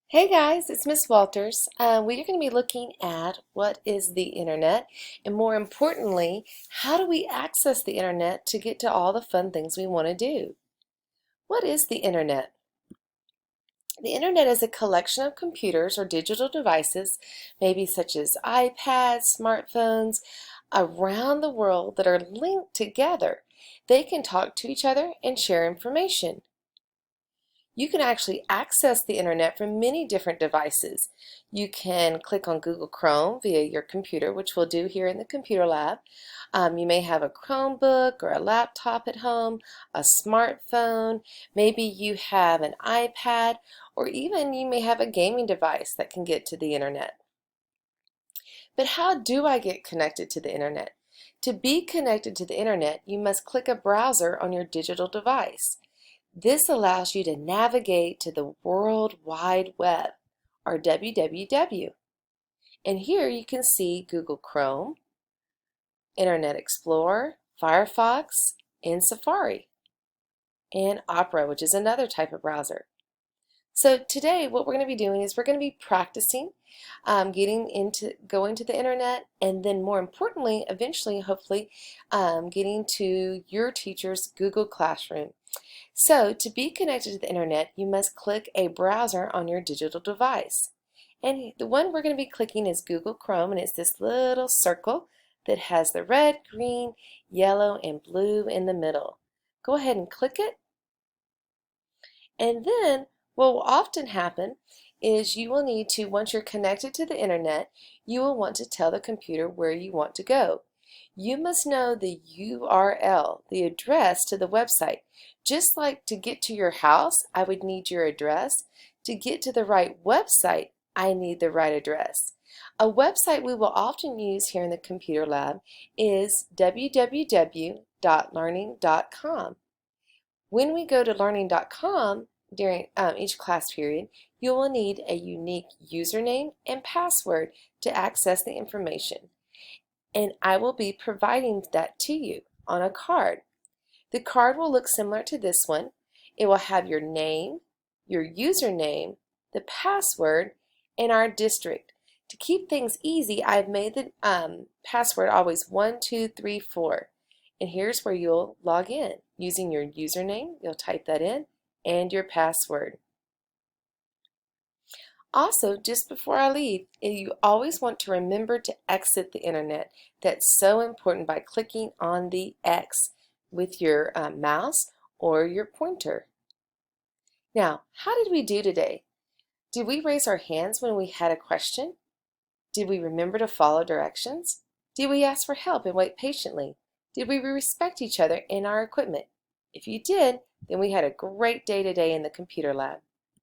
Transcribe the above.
Hey guys, it's Miss Walters. We are going to be looking at what is the internet, and more importantly, how do we access the internet to get to all the fun things we want to do? What is the internet? The internet is a collection of computers or digital devices, maybe such as iPads, smartphones, around the world that are linked together. They can talk to each other and share information. You can actually access the internet from many different devices. You can click on Google Chrome via your computer, which we'll do here in the computer lab. You may have a Chromebook or a laptop at home, a smartphone, maybe you have an iPad, or even you may have a gaming device that can get to the internet. But how do I get connected to the internet? To be connected to the internet, you must click a browser on your digital device. This allows you to navigate to the World Wide Web, or WWW. And here you can see Google Chrome, Internet Explorer, Firefox, and Safari, and Opera, which is another type of browser. So today what we're going to be doing is we're going to be practicing going to the internet, and then more importantly, eventually, hopefully, getting to your teacher's Google Classroom. So to be connected to the internet, you must click a browser on your digital device. And the one we're going to be clicking is Google Chrome, and it's this little circle that has the red, green, yellow, and blue in the middle. Go ahead and click it. And then what will often happen is you will need to, once you're connected to the internet, you will want to tell the computer where you want to go. You must know the URL, the address to the website. Just like to get to your house, I would need your address. To get to the right website, I need the right address. A website we will often use here in the computer lab is www.learning.com. When we go to learning.com during each class period, you will need a unique username and password to access the information. And I will be providing that to you on a card. The card will look similar to this one. It will have your name, your username, the password, and our district. To keep things easy, I've made the password always 1234. And here's where you'll log in. Using your username, you'll type that in, and your password. Also, just before I leave, you always want to remember to exit the internet. That's so important by clicking on the X with your mouse or your pointer. Now, how did we do today? Did we raise our hands when we had a question? Did we remember to follow directions? Did we ask for help and wait patiently? Did we respect each other in our equipment? If you did, then we had a great day today in the computer lab.